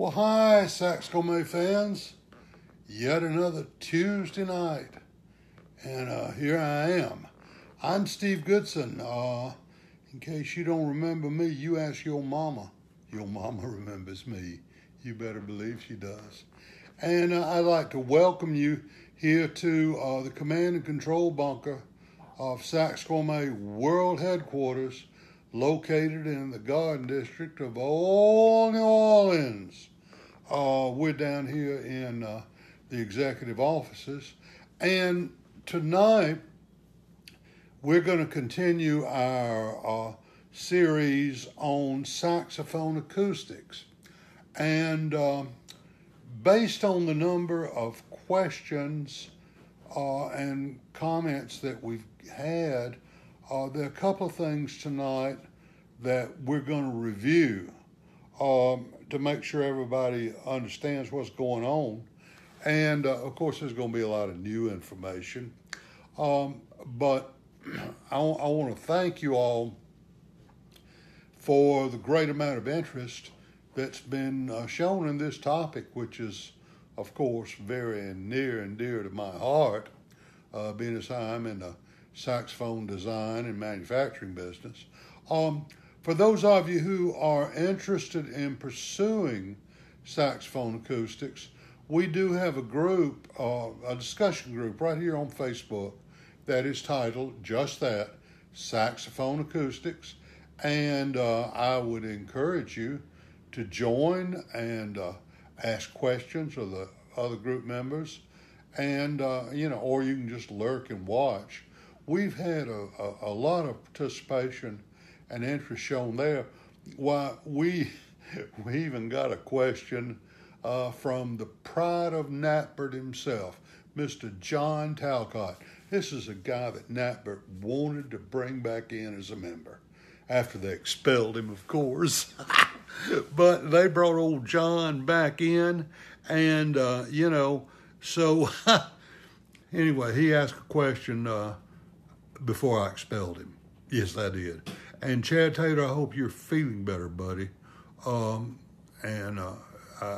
Well, hi, Saxophone fans. Yet another Tuesday night. And here I am. I'm Steve Goodson. In case you don't remember me, you ask your mama. Your mama remembers me. You better believe she does. And I'd like to welcome you here to the command and control bunker of Saxophone World Headquarters, located in the Garden District of Old New Orleans. We're down here in the executive offices, and tonight we're going to continue our series on saxophone acoustics. And based on the number of questions and comments that we've had, there are a couple of things tonight that we're going to review to make sure everybody understands what's going on. And, of course, there's going to be a lot of new information. But I want to thank you all for the great amount of interest that's been shown in this topic, which is, of course, very near and dear to my heart, being as I'm in the saxophone design and manufacturing business. For those of you who are interested in pursuing saxophone acoustics, we do have a group, a discussion group right here on Facebook that is titled just that, Saxophone Acoustics. And I would encourage you to join and ask questions of the other group members, and or you can just lurk and watch. We've had a lot of participation and interest shown there. Why, we even got a question from the pride of Natbert himself, Mr. John Talcott. This is a guy that Natbert wanted to bring back in as a member, after they expelled him, of course. But they brought old John back in, and, so anyway, he asked a question before I expelled him. Yes, I did. And Chad Taylor, I hope you're feeling better, buddy. I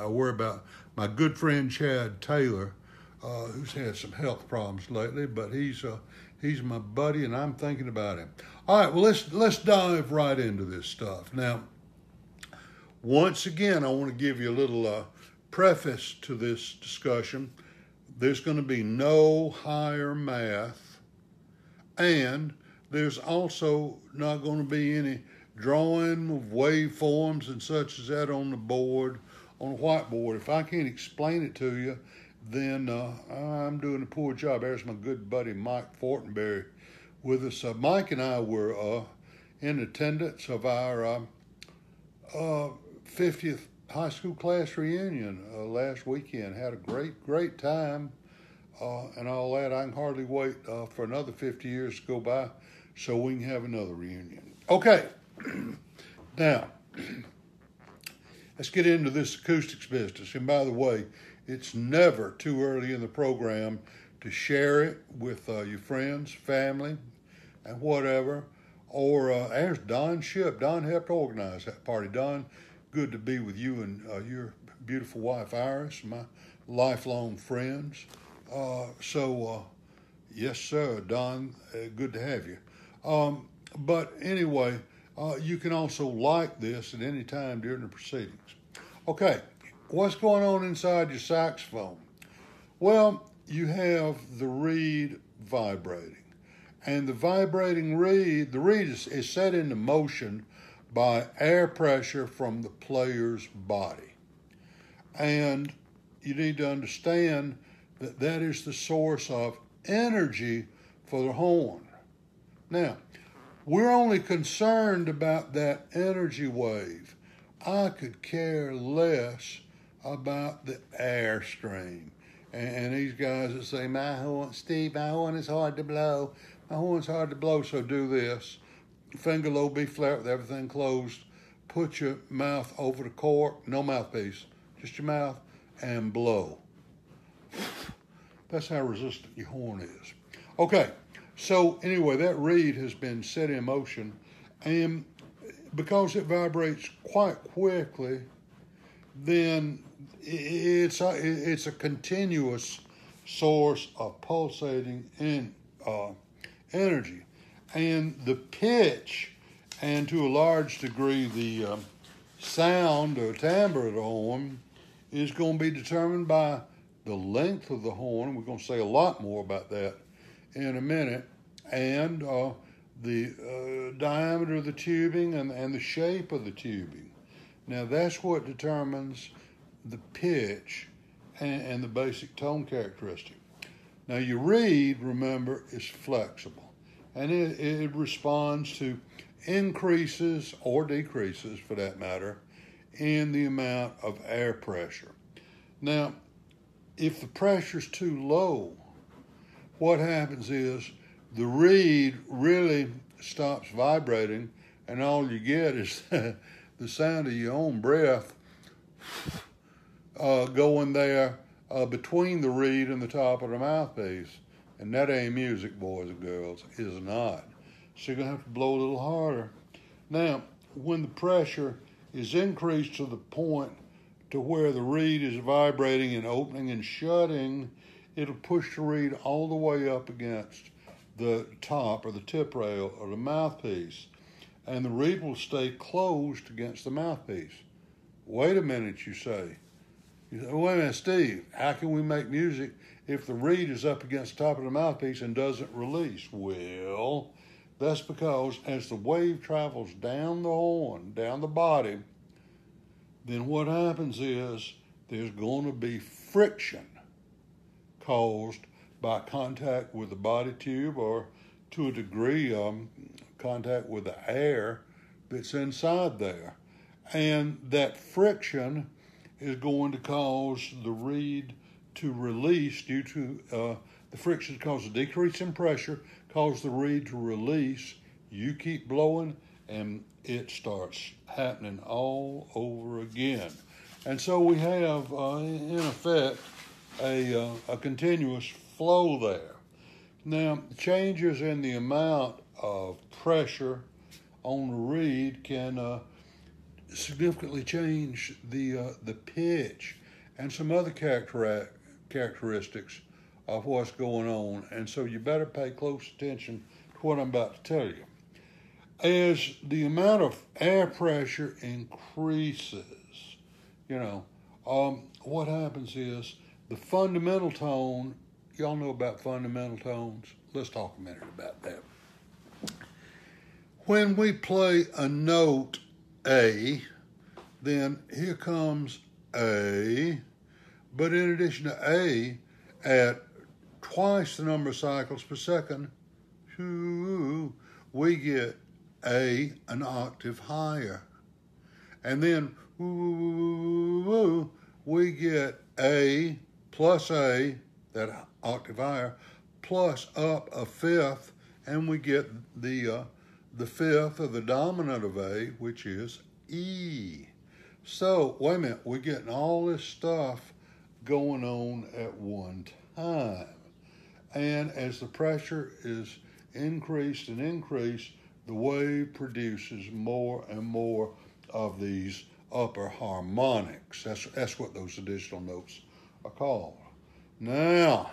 worry about my good friend Chad Taylor, who's had some health problems lately, but he's my buddy, and I'm thinking about him. All right, well, let's dive right into this stuff. Now, once again, I want to give you a little preface to this discussion. There's going to be no higher math, and there's also not going to be any drawing of waveforms and such as that on the board, on a whiteboard. If I can't explain it to you, then I'm doing a poor job. There's my good buddy Mike Fortenberry with us. Mike and I were in attendance of our 50th high school class reunion last weekend. Had a great time and all that. I can hardly wait for another 50 years to go by so we can have another reunion. Okay, now let's get into this acoustics business. And by the way, it's never too early in the program to share it with your friends, family, and whatever. Or as Don Ship. Don helped organize that party. Don, good to be with you and your beautiful wife, Iris, my lifelong friends. Yes, sir, Don, good to have you. But anyway, you can also like this at any time during the proceedings. Okay, what's going on inside your saxophone? Well, you have the reed vibrating. And the vibrating reed, the reed is set into motion by air pressure from the player's body. And you need to understand that that is the source of energy for the horn. Now, we're only concerned about that energy wave. I could care less about the airstream. And these guys that say, Steve, my horn is hard to blow. My horn's hard to blow, so do this. Finger low, B flat with everything closed. Put your mouth over the cork, no mouthpiece, just your mouth, and blow. That's how resistant your horn is. Okay, so anyway, that reed has been set in motion, and because it vibrates quite quickly, then it's a continuous source of pulsating energy. And the pitch, and to a large degree the sound or timbre of the horn, is going to be determined by the length of the horn. We're going to say a lot more about that in a minute. And the diameter of the tubing and the shape of the tubing. Now that's what determines the pitch and the basic tone characteristic. Now your reed, remember, is flexible, and it responds to increases or decreases, for that matter, in the amount of air pressure. Now, if the pressure's too low, what happens is the reed really stops vibrating, and all you get is the sound of your own breath going there between the reed and the top of the mouthpiece. And that ain't music, boys and girls, is not. So you're going to have to blow a little harder. Now, when the pressure is increased to the point to where the reed is vibrating and opening and shutting, it'll push the reed all the way up against the top or the tip rail of the mouthpiece, and the reed will stay closed against the mouthpiece. Wait a minute, you say. You say, wait a minute, Steve, how can we make music if the reed is up against the top of the mouthpiece and doesn't release? Well, that's because as the wave travels down the horn, down the body, then what happens is there's going to be friction caused by contact with the body tube, or to a degree contact with the air that's inside there. And that friction is going to cause the reed to release due to the friction causes a decrease in pressure, cause the reed to release. You keep blowing and it starts happening all over again. And so we have, in effect, a continuous flow there. Now, changes in the amount of pressure on the reed can significantly change the pitch and some other characteristics of what's going on. And so you better pay close attention to what I'm about to tell you. As the amount of air pressure increases, what happens is the fundamental tone. Y'all know about fundamental tones? Let's talk a minute about that. When we play a note A, then here comes A, but in addition to A, at twice the number of cycles per second, we get A an octave higher. And then we get A plus A, that octave higher, plus up a fifth, and we get the fifth of the dominant of A, which is E. So, wait a minute, we're getting all this stuff going on at one time. And as the pressure is increased and increased, the wave produces more and more of these upper harmonics. That's what those additional notes are called. Now,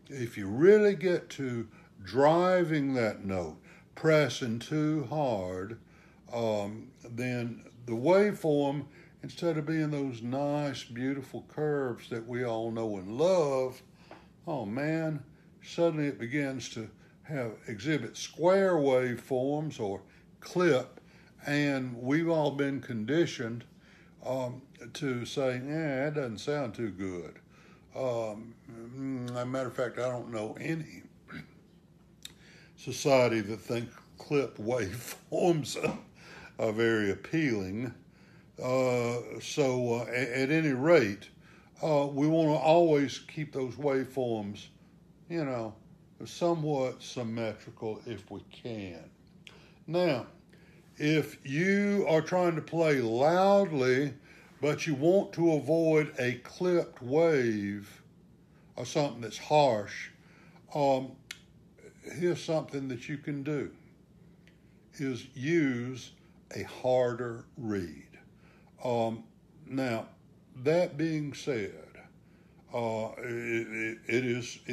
if you really get to driving that note, pressing too hard, then the waveform, instead of being those nice, beautiful curves that we all know and love, oh man, suddenly it begins to exhibit square waveforms or clip, and we've all been conditioned to say, that doesn't sound too good. As a matter of fact, I don't know any society that thinks clip waveforms are very appealing. So at any rate, we want to always keep those waveforms, somewhat symmetrical if we can. Now, if you are trying to play loudly, but you want to avoid a clipped wave or something that's harsh, here's something that you can do, is use a harder reed. Now, that being said, it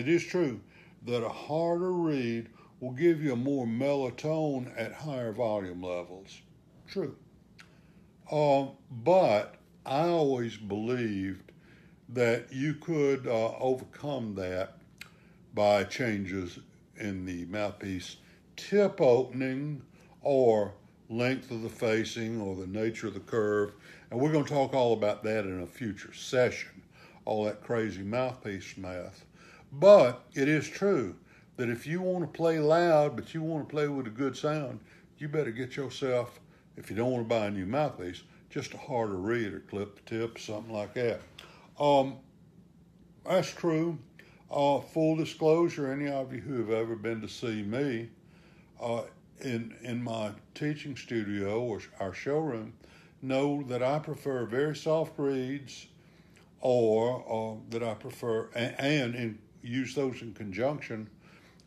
is true that a harder reed will give you a more mellow at higher volume levels. True. But I always believed that you could overcome that by changes in the mouthpiece tip opening or length of the facing or the nature of the curve. And we're going to talk all about that in a future session, all that crazy mouthpiece math. But it is true that if you want to play loud, but you want to play with a good sound, you better get yourself, if you don't want to buy a new mouthpiece, just a harder reed or clip the tip, something like that. That's true. Full disclosure, any of you who have ever been to see me in my teaching studio or our showroom know that I prefer very soft reeds, or that I prefer, and use those in conjunction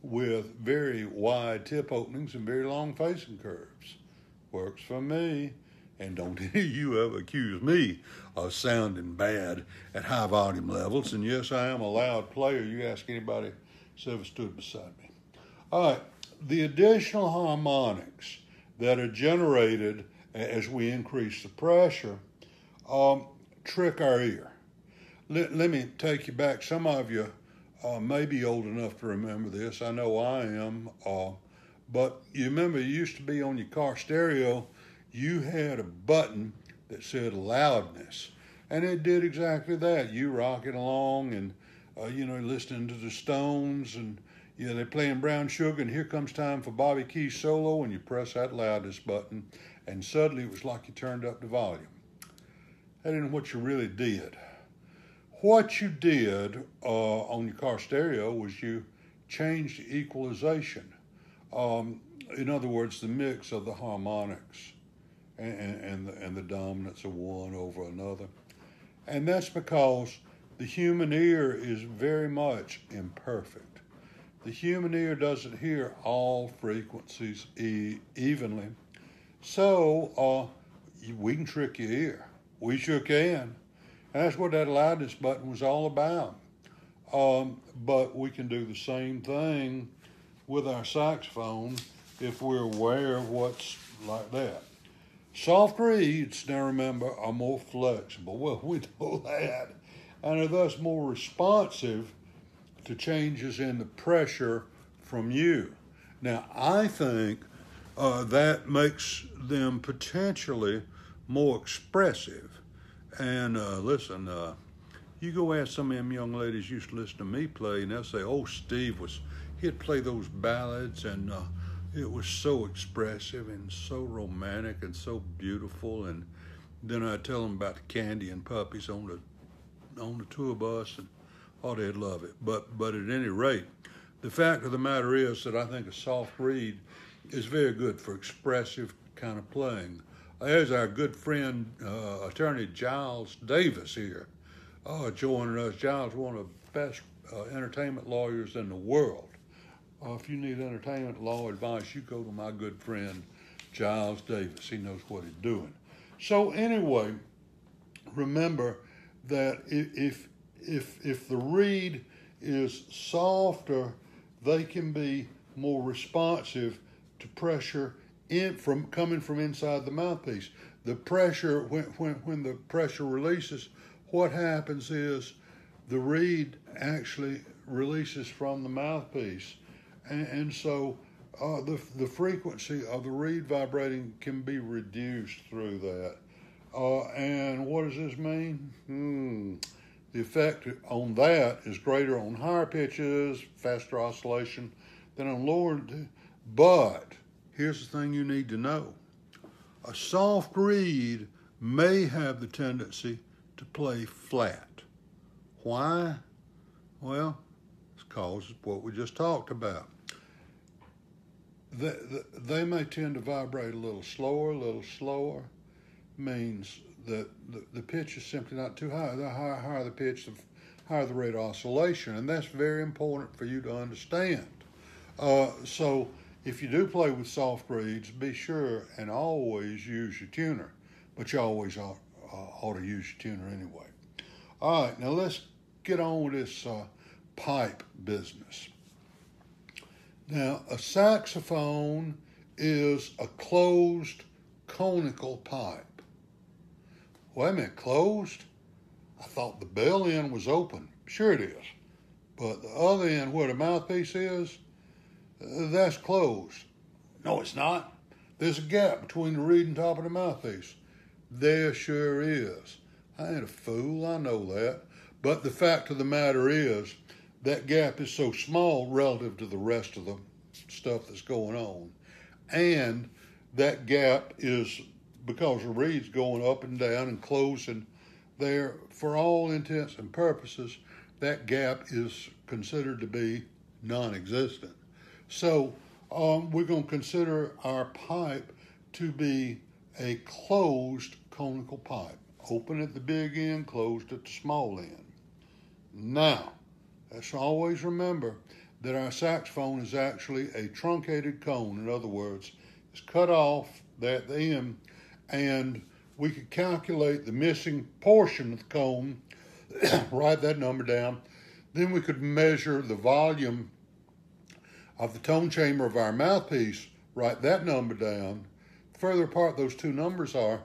with very wide tip openings and very long facing curves. Works for me. And don't any of you ever accuse me of sounding bad at high volume levels. And yes, I am a loud player. You ask anybody who's ever stood beside me. All right, the additional harmonics that are generated as we increase the pressure trick our ear. Let me take you back. Some of you may be old enough to remember this. I know I am. But you remember, you used to be on your car stereo, you had a button that said loudness. And it did exactly that. You rocking along and, listening to the Stones and, they're playing Brown Sugar, and here comes time for Bobby Keys solo, and you press that loudness button, and suddenly it was like you turned up the volume. That isn't what you really did. What you did on your car stereo was you changed the equalization. In other words, the mix of the harmonics and the dominance of one over another. And that's because the human ear is very much imperfect. The human ear doesn't hear all frequencies evenly. So we can trick your ear. We sure can. And that's what that loudness button was all about. But we can do the same thing with our saxophone if we're aware of what's like that. Soft reeds, now remember, are more flexible. Well, we know that. And are thus more responsive to changes in the pressure from you. Now, I think that makes them potentially more expressive. And listen, you go ask some of them young ladies used to listen to me play, and they'll say, oh, he'd play those ballads, and it was so expressive and so romantic and so beautiful. And then I'd tell them about the Candy and Puppies on the tour bus, and they'd love it. But at any rate, the fact of the matter is that I think a soft reed is very good for expressive kind of playing. There's our good friend, attorney Giles Davis here, joining us. Giles is one of the best entertainment lawyers in the world. If you need entertainment law advice, you go to my good friend Giles Davis. He knows what he's doing. So anyway, remember that if the reed is softer, they can be more responsive to pressure coming from inside the mouthpiece. The pressure, when the pressure releases, what happens is the reed actually releases from the mouthpiece. And so the frequency of the reed vibrating can be reduced through that. And what does this mean? The effect on that is greater on higher pitches, faster oscillation than on lower. But here's the thing you need to know. A soft reed may have the tendency to play flat. Why? Well, it's because of what we just talked about. They may tend to vibrate a little slower, means that the pitch is simply not too high. The higher the pitch, the higher the rate of oscillation, and that's very important for you to understand. So if you do play with soft reeds, be sure and always use your tuner, but you always ought to use your tuner anyway. All right, now let's get on with this pipe business. Now, a saxophone is a closed conical pipe. Wait a minute, closed? I thought the bell end was open. Sure it is. But the other end where the mouthpiece is, that's closed. No, it's not. There's a gap between the reed and top of the mouthpiece. There sure is. I ain't a fool, I know that. But the fact of the matter is, that gap is so small relative to the rest of the stuff that's going on. And that gap is because the reed's going up and down and closing there. For all intents and purposes, that gap is considered to be non-existent. So we're going to consider our pipe to be a closed conical pipe. Open at the big end, closed at the small end. Now, let's always remember that our saxophone is actually a truncated cone. In other words, it's cut off there at the end, and we could calculate the missing portion of the cone, write that number down. Then we could measure the volume of the tone chamber of our mouthpiece, write that number down. The further apart those two numbers are,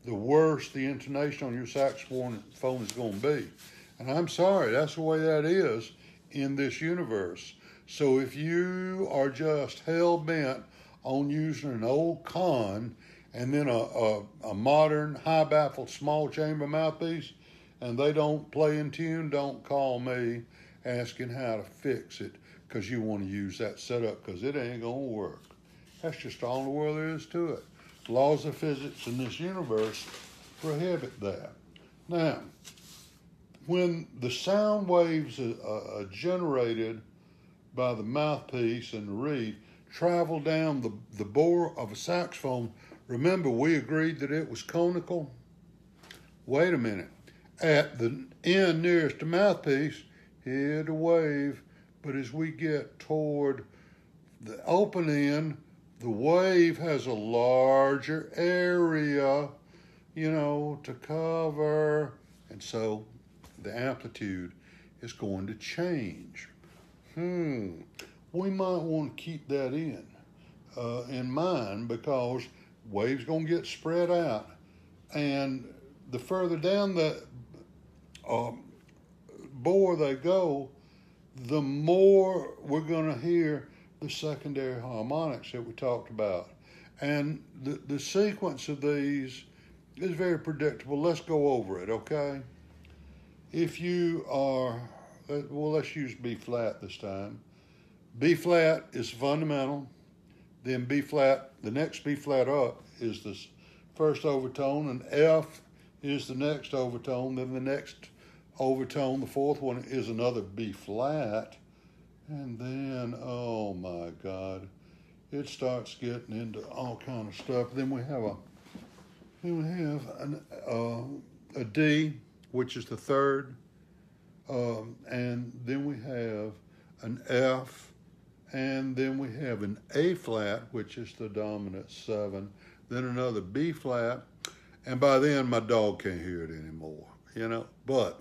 the worse the intonation on your saxophone is going to be. And I'm sorry, that's the way that is in this universe. So if you are just hell-bent on using an old con and then a modern high-baffled small chamber mouthpiece, and they don't play in tune, don't call me asking how to fix it because you want to use that setup because it ain't going to work. That's just all the world there is to it. Laws of physics in this universe prohibit that. Now, when the sound waves are generated by the mouthpiece and the reed, travel down the bore of a saxophone, remember we agreed that it was conical? Wait a minute. At the end nearest the mouthpiece, hear the wave, but as we get toward the open end, the wave has a larger area, to cover, and so the amplitude is going to change. We might want to keep that in mind because waves going to get spread out, and the further down the bore they go, the more we're going to hear the secondary harmonics that we talked about. And the sequence of these is very predictable. Let's go over it, okay? If you are, let's use B flat this time. B flat is fundamental. Then B flat, the next B flat up is the first overtone, and F is the next overtone. Then the next overtone, the fourth one, is another B flat. And then, oh my God, it starts getting into all kind of stuff. Then we have a D, which is the third, and then we have an F, and then we have an A flat, which is the dominant 7, then another B flat, and by then my dog can't hear it anymore, But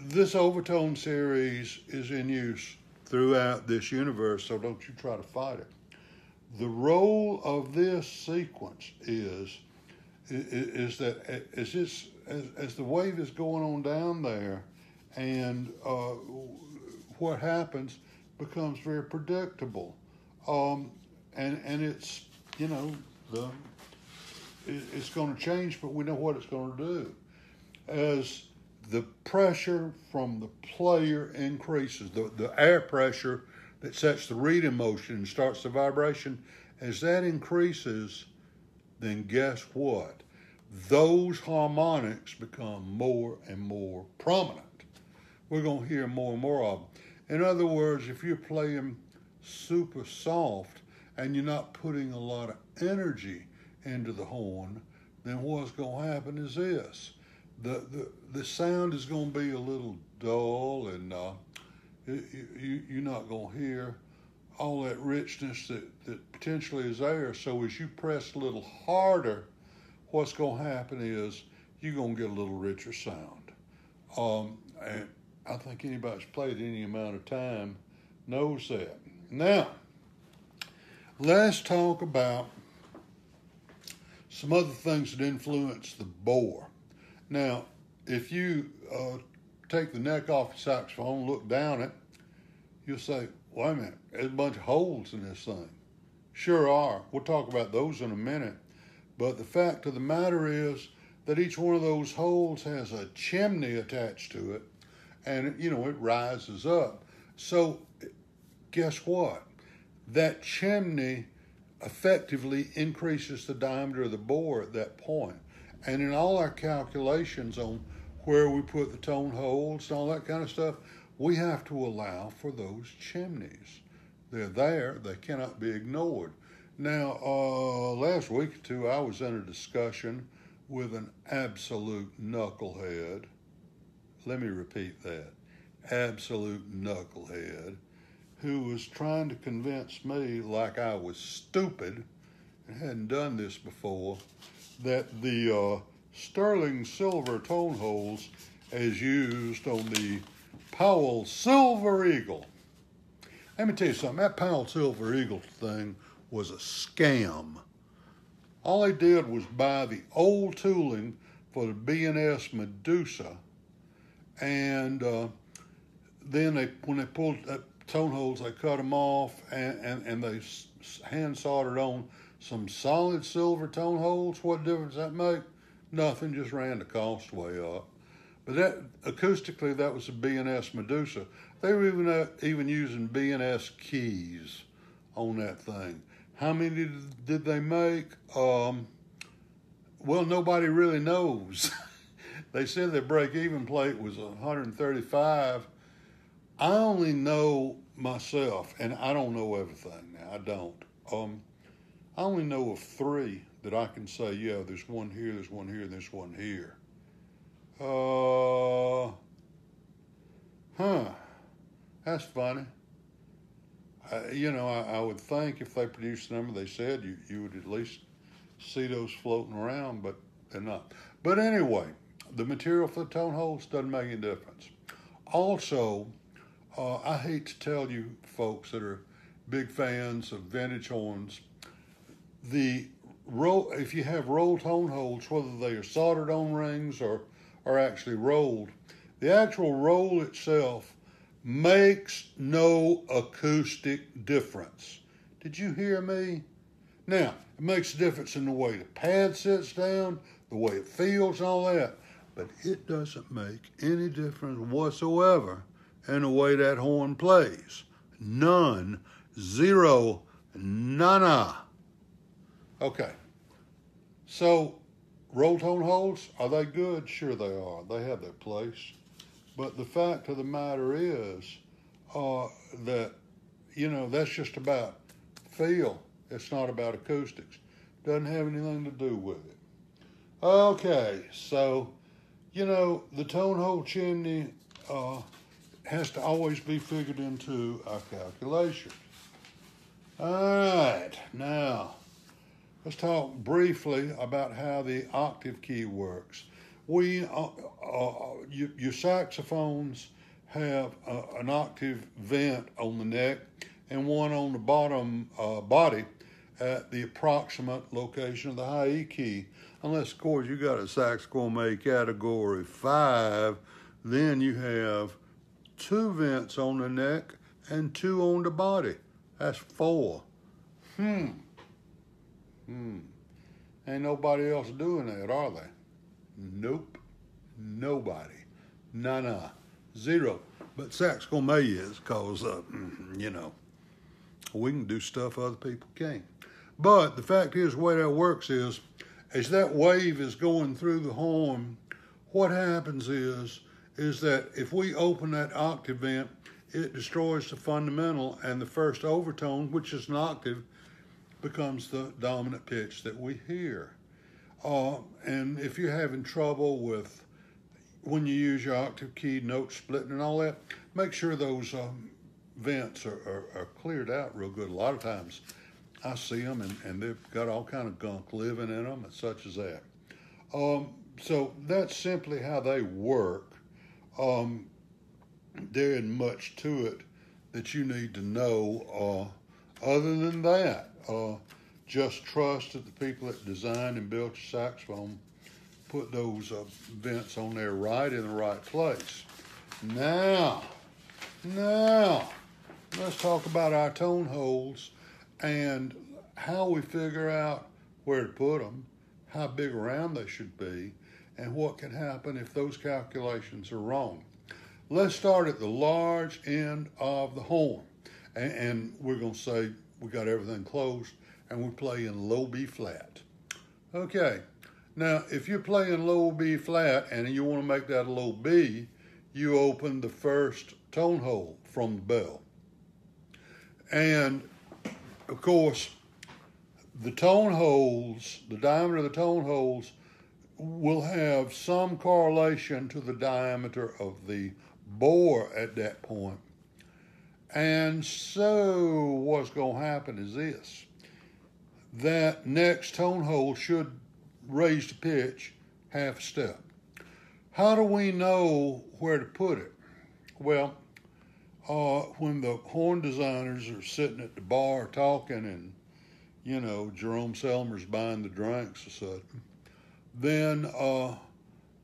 this overtone series is in use throughout this universe, so don't you try to fight it. The role of this sequence is that as the wave is going on down there, and what happens becomes very predictable, and it's it's going to change, but we know what it's going to do. As the pressure from the player increases, the air pressure that sets the reed in motion and starts the vibration, as that increases, then guess what? Those harmonics become more and more prominent. We're going to hear more and more of them. In other words, if you're playing super soft and you're not putting a lot of energy into the horn, then what's going to happen is this. The sound is going to be a little dull, and you're not going to hear all that richness that potentially is there. So as you press a little harder, what's going to happen is you're going to get a little richer sound. And I think anybody that's played any amount of time knows that. Now, let's talk about some other things that influence the bore. Now, if you take the neck off your saxophone, look down it, you'll say, wait a minute, there's a bunch of holes in this thing. Sure are. We'll talk about those in a minute. But the fact of the matter is that each one of those holes has a chimney attached to it, and it rises up. So guess what? That chimney effectively increases the diameter of the bore at that point. And in all our calculations on where we put the tone holes and all that kind of stuff, we have to allow for those chimneys. They're there. They cannot be ignored. Now, last week or two, I was in a discussion with an absolute knucklehead. Let me repeat that. Absolute knucklehead who was trying to convince me, like I was stupid and hadn't done this before, that the sterling silver tone holes as used on the Powell Silver Eagle. Let me tell you something, that Powell Silver Eagle thing was a scam. All they did was buy the old tooling for the B&S Medusa, and then when they pulled that tone holes, they cut them off and they hand soldered on some solid silver tone holes. What difference does that make? Nothing, just ran the cost way up. But that acoustically, that was a B&S Medusa. They were even using B&S keys on that thing. How many did they make? Well, nobody really knows. They said their break-even plate was 135. I only know myself, and I don't know everything now. I don't. I only know of 3 that I can say, yeah, there's one here, there's one here, and there's one here. That's funny. I would think if they produced the number they said, you would at least see those floating around, but they're not. But anyway, the material for the tone holes doesn't make any difference. Also, I hate to tell you folks that are big fans of vintage horns, if you have rolled tone holes, whether they are soldered on rings or actually rolled, the actual roll itself makes no acoustic difference. Did you hear me? Now, it makes a difference in the way the pad sits down, the way it feels and all that, but it doesn't make any difference whatsoever in the way that horn plays. None, zero, nana. Okay, so roll tone holes, are they good? Sure they are. They have their place. But the fact of the matter is that, that's just about feel. It's not about acoustics. Doesn't have anything to do with it. Okay, so, the tone hole chimney has to always be figured into our calculation. All right, now, let's talk briefly about how the octave key works. Your saxophones have an octave vent on the neck and one on the bottom body at the approximate location of the high E key. Unless, of course, you got a Sax Gourmet Category 5, then you have 2 vents on the neck and 2 on the body. That's 4. Ain't nobody else doing that, are they? Nope. Nobody. Nah. 0. But Sax Gourmet is, because, we can do stuff other people can't. But the fact is, the way that works is, as that wave is going through the horn, what happens is that if we open that octave vent, it destroys the fundamental, and the first overtone, which is an octave, becomes the dominant pitch that we hear. And if you're having trouble with when you use your octave key, note splitting and all that, make sure those vents are cleared out real good. A lot of times I see them and they've got all kind of gunk living in them and such as that. So that's simply how they work. there isn't much to it that you need to know. Other than that, just trust that the people that designed and built your saxophone put those vents on there right in the right place. Now, let's talk about our tone holes and how we figure out where to put them, how big around they should be, and what can happen if those calculations are wrong. Let's start at the large end of the horn. And we're going to say we got everything closed and we play in low B flat. Okay, now if you're playing low B flat and you want to make that a low B, you open the first tone hole from the bell. And of course, the tone holes, the diameter of the tone holes will have some correlation to the diameter of the bore at that point. And so what's going to happen is this. That next tone hole should raise the pitch half a step. How do we know where to put it? Well, when the horn designers are sitting at the bar talking and, you know, Jerome Selmer's buying the drinks or something, then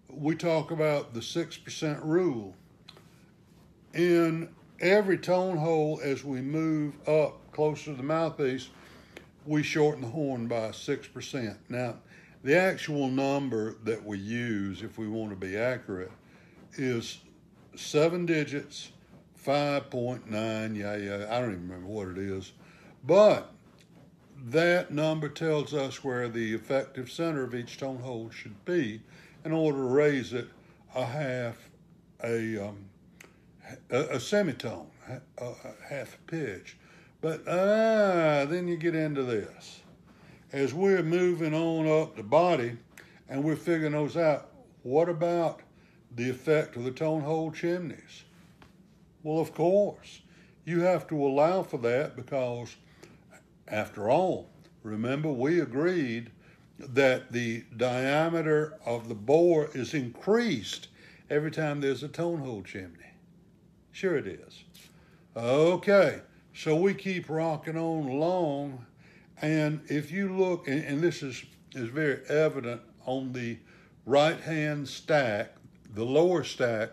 we talk about the 6% rule. In every tone hole, as we move up closer to the mouthpiece, we shorten the horn by 6%. Now, the actual number that we use, if we want to be accurate, is 7 digits, 5.9, I don't even remember what it is. But that number tells us where the effective center of each tone hole should be in order to raise it a semitone, a half a pitch. But then you get into this. As we're moving on up the body and we're figuring those out, what about the effect of the tone hole chimneys? Well, of course, you have to allow for that because, after all, remember we agreed that the diameter of the bore is increased every time there's a tone hole chimney. Sure it is. Okay, so we keep rocking on along, and if you look, and this is very evident on the right-hand stack, the lower stack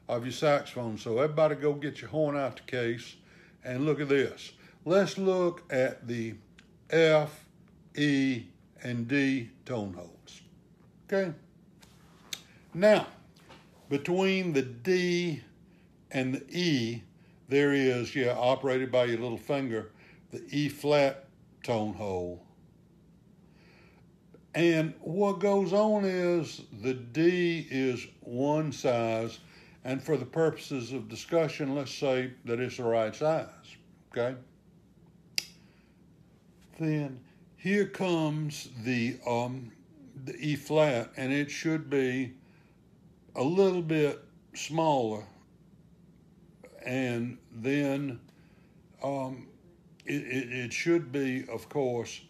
of your saxophone. So everybody go get your horn out the case and look at this. Let's look at the F, E, and D tone holes. Okay? Now, between the D and the E, there is, operated by your little finger, the E flat tone hole. And what goes on is the D is one size, and for the purposes of discussion, let's say that it's the right size, okay? Then here comes the E flat, and it should be a little bit smaller, and then it should be, of course,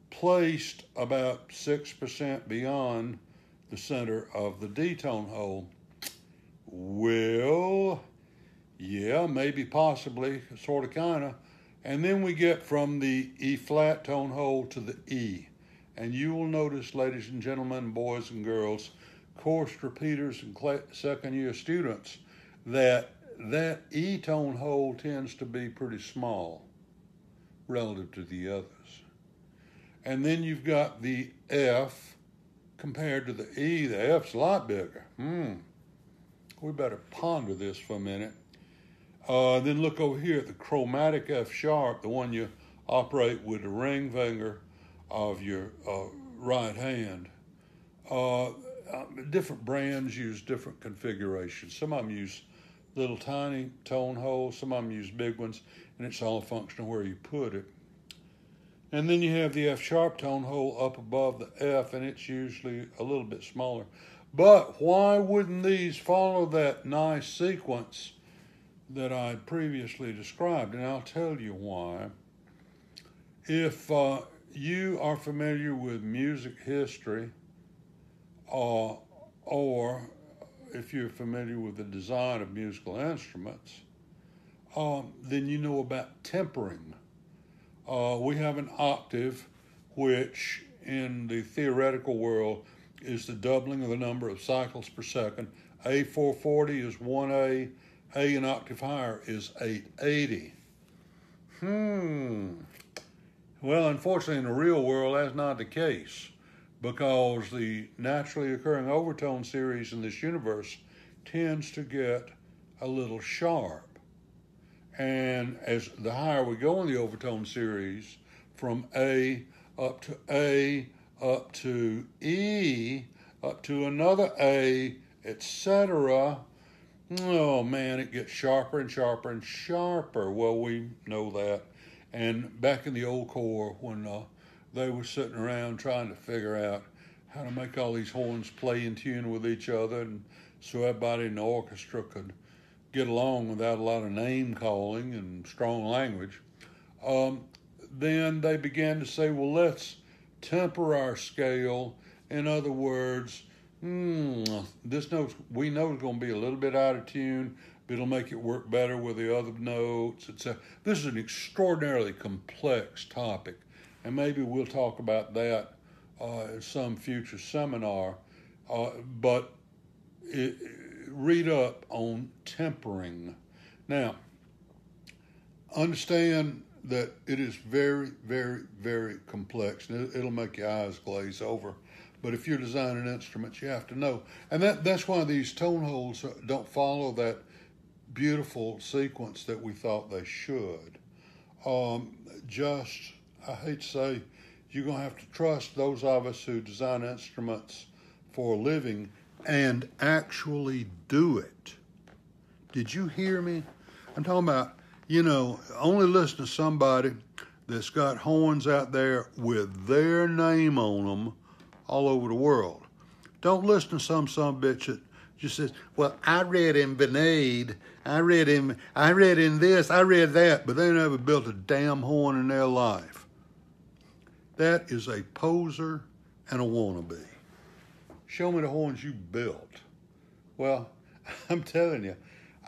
placed about 6% beyond the center of the D tone hole. Well, yeah, maybe, possibly, sort of, kind of. And then we get from the E flat tone hole to the E. And you will notice, ladies and gentlemen, boys and girls, course repeaters and second year students, that E tone hole tends to be pretty small relative to the others. And then you've got the F compared to the E. The F's a lot bigger. We better ponder this for a minute. Then look over here at the chromatic F sharp, the one you operate with the ring finger of your right hand. Different brands use different configurations. Some of them use little tiny tone holes, some of them use big ones, and it's all a function of where you put it. And then you have the F sharp tone hole up above the F, and it's usually a little bit smaller. But why wouldn't these follow that nice sequence that I previously described? And I'll tell you why. If you are familiar with music history, or if you're familiar with the design of musical instruments, then you know about tempering. We have an octave, which in the theoretical world is the doubling of the number of cycles per second. A440 is 1A. A an octave higher is 880. Well, unfortunately, in the real world, that's not the case, because the naturally occurring overtone series in this universe tends to get a little sharp. And as the higher we go in the overtone series, from A up to E, up to another A, etc., oh man, it gets sharper and sharper and sharper. Well, we know that. And back in the old corps, when they were sitting around trying to figure out how to make all these horns play in tune with each other, and so everybody in the orchestra could get along without a lot of name calling and strong language, then they began to say, well, let's temper our scale. In other words, this note we know is going to be a little bit out of tune, but it'll make it work better with the other notes, etc. This is an extraordinarily complex topic, and maybe we'll talk about that in some future seminar. But read up on tempering. Now, understand that it is very, very, very complex, and it'll make your eyes glaze over. But if you're designing instruments, you have to know. And that's why these tone holes don't follow that beautiful sequence that we thought they should. I hate to say, you're going to have to trust those of us who design instruments for a living and actually do it. Did you hear me? I'm talking about, only listen to somebody that's got horns out there with their name on them all over the world. Don't listen to some bitch that just says, well, I read in Vinade, I read in this, I read that, but they never built a damn horn in their life. That is a poser and a wannabe. Show me the horns you built. Well, I'm telling you,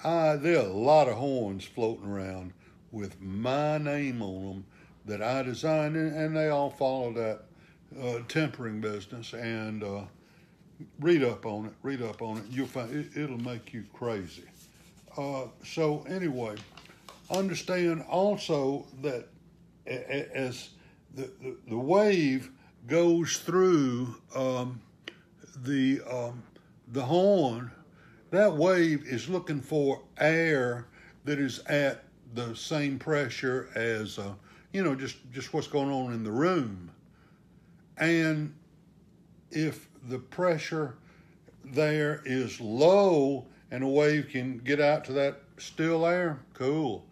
there are a lot of horns floating around with my name on them that I designed, and they all follow that tempering business. And read up on it. You'll find it'll make you crazy. So anyway, understand also that as the wave goes through the horn, that wave is looking for air that is at the same pressure as just what's going on in the room. And if the pressure there is low and a wave can get out to that still air, cool.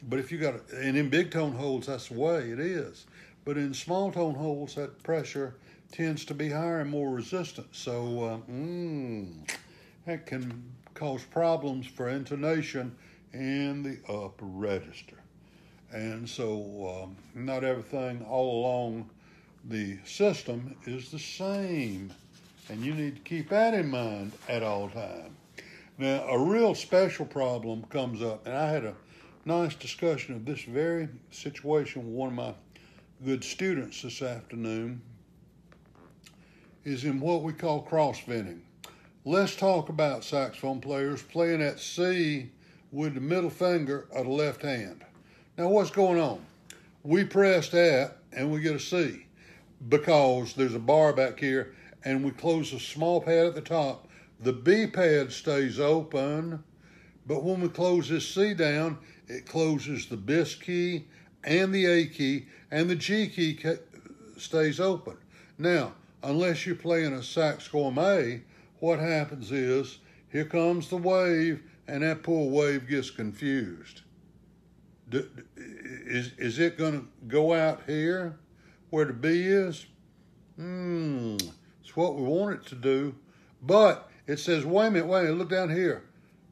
But if you and in big tone holes, that's the way it is. But in small tone holes, that pressure tends to be higher and more resistant. So that can cause problems for intonation in the upper register. And so not everything all along the system is the same. And you need to keep that in mind at all times. Now, a real special problem comes up, and I had a nice discussion of this very situation with one of my good students this afternoon, is in what we call cross-venting. Let's talk about saxophone players playing at C with the middle finger of the left hand. Now, what's going on? We press that and we get a C because there's a bar back here, and we close the small pad at the top. The B pad stays open, but when we close this C down, it closes the bis key and the A key, and the G key stays open. Now, unless you're playing a sax gourmet, what happens is, here comes the wave, and that poor wave gets confused. Is it going to go out here where the B is? It's what we want it to do, but it says, wait a minute, look down here.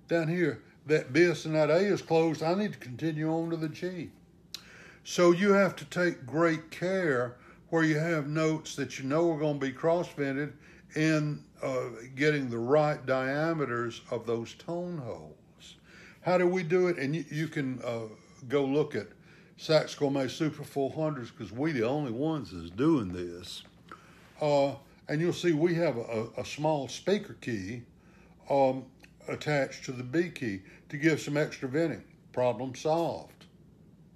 That bis and that A is closed. I need to continue on to the G. So you have to take great care where you have notes that you know are going to be cross-vented in getting the right diameters of those tone holes. How do we do it? And you can go look at Sax Gourmet Super 400s because we the only ones that's doing this. And you'll see we have a small speaker key attached to the B key to give some extra venting. Problem solved.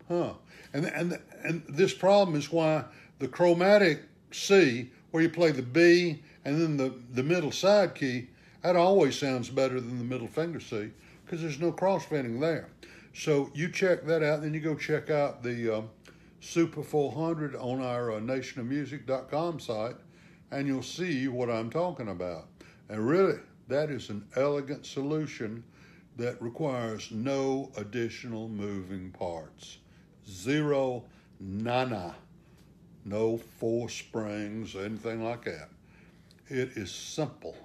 And this problem is why the chromatic C, where you play the B and then the middle side key, that always sounds better than the middle finger C because there's no cross venting there. So you check that out, then you go check out the Super 400 on our nationofmusic.com site, and you'll see what I'm talking about. And really, that is an elegant solution that requires no additional moving parts. Zero, nada. No force springs, anything like that. It is simple,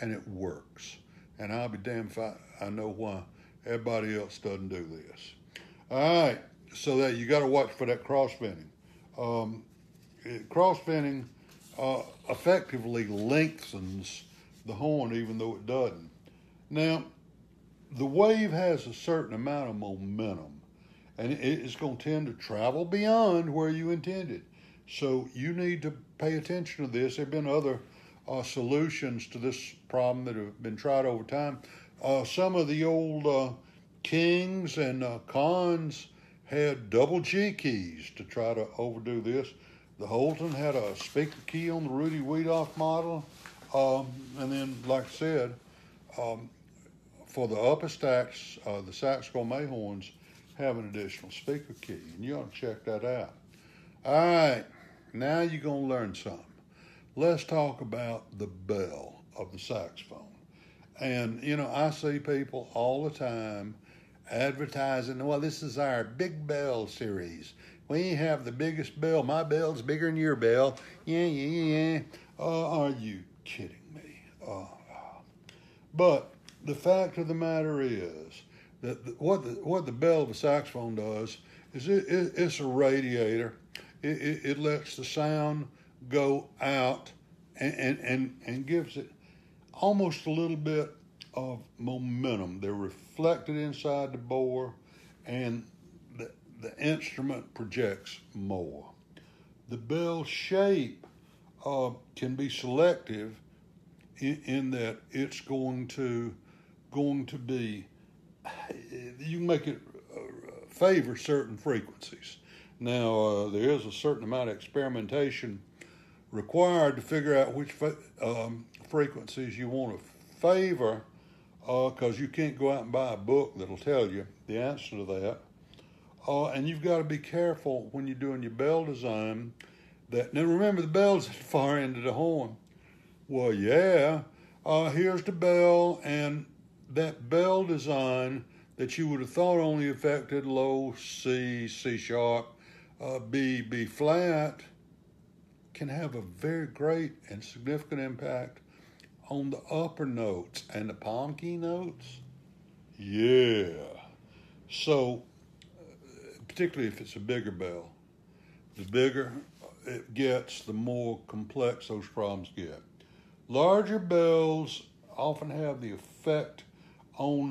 and it works. And I'll be damned if I know why everybody else doesn't do this. All right, so that you got to watch for that cross venting. Cross venting effectively lengthens the horn, even though it doesn't. Now, the wave has a certain amount of momentum, and it's going to tend to travel beyond where you intended. So you need to pay attention to this. There have been other solutions to this problem that have been tried over time. Some of the old Kings and Cons had double G keys to try to overdo this. The Holton had a speaker key on the Rudy Wiedoff model. And then, like I said, for the upper stacks, the Sax Gourmet horns have an additional speaker key, and you ought to check that out. All right, now you're going to learn something. Let's talk about the bell of the saxophone. And, you know, I see people all the time advertising, well, this is our big bell series. We have the biggest bell. My bell's bigger than your bell. Yeah. Are you kidding me? But the fact of the matter is that what the bell of a saxophone does is it's a radiator. It lets the sound go out and gives it almost a little bit of momentum. They're reflected inside the bore, and the instrument projects more. The bell shape can be selective in that it's going to be, you can make it favor certain frequencies. Now, there is a certain amount of experimentation required to figure out which frequencies you want to favor, because you can't go out and buy a book that'll tell you the answer to that. And you've got to be careful when you're doing your bell design. Now remember, the bell's at the far end of the horn. Well, yeah, here's the bell, and that bell design that you would have thought only affected low C, C sharp, B flat, can have a very great and significant impact on the upper notes and the palm key notes. Yeah. So, particularly if it's a bigger bell, the bigger it gets, the more complex those problems get. Larger bells often have the effect on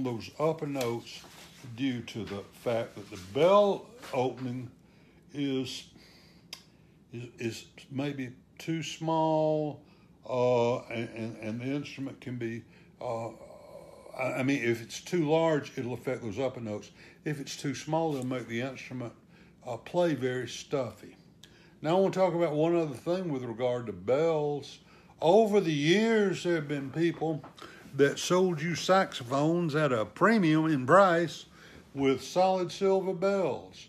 those upper notes due to the fact that the bell opening is maybe too small, and the instrument can be, if it's too large, it'll affect those upper notes. If it's too small, it'll make the instrument play very stuffy. Now I want to talk about one other thing with regard to bells. Over the years, there have been people that sold you saxophones at a premium in price with solid silver bells.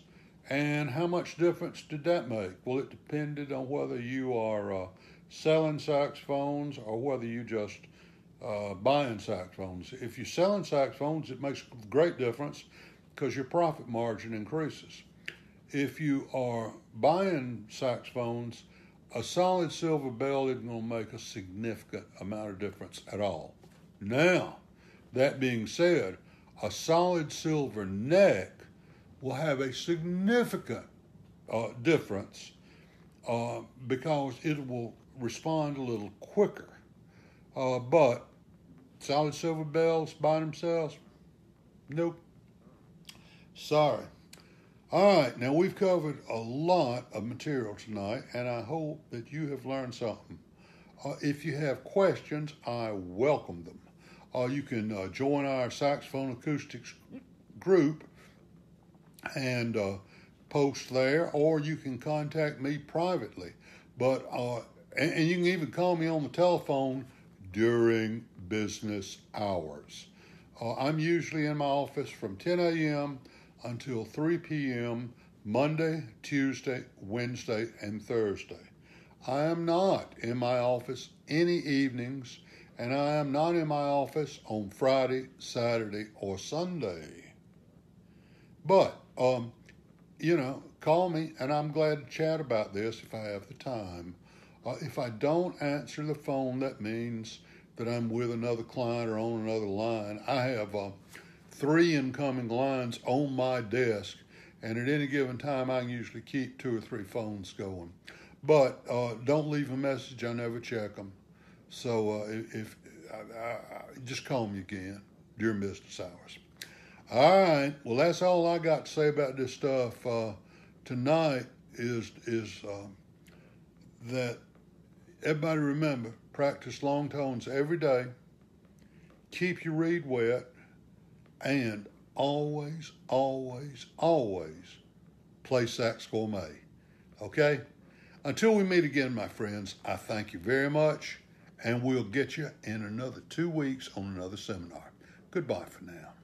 And how much difference did that make? Well, it depended on whether you are selling saxophones or whether you just buying saxophones. If you're selling saxophones, it makes a great difference because your profit margin increases. If you are buying saxophones, a solid silver bell isn't going to make a significant amount of difference at all. Now, that being said, a solid silver neck will have a significant difference because it will respond a little quicker. But solid silver bells by themselves, nope. Sorry. All right, now we've covered a lot of material tonight, and I hope that you have learned something. If you have questions, I welcome them. You can join our Saxophone Acoustics group and post there, or you can contact me privately. But and you can even call me on the telephone during business hours. I'm usually in my office from 10 a.m. until 3 p.m. Monday, Tuesday, Wednesday, and Thursday. I am not in my office any evenings, and I am not in my office on Friday, Saturday, or Sunday. But, call me, and I'm glad to chat about this if I have the time. If I don't answer the phone, that means that I'm with another client or on another line. I have 3 incoming lines on my desk, and at any given time, I can usually keep 2 or 3 phones going. But don't leave a message. I never check them. So if just call me again during business hours. All right. Well, that's all I got to say about this stuff tonight. Is that everybody remember, practice long tones every day. Keep your reed wet, and always, always, always play Sax Gourmet. Okay? Until we meet again, my friends, I thank you very much, and we'll get you in another 2 weeks on another seminar. Goodbye for now.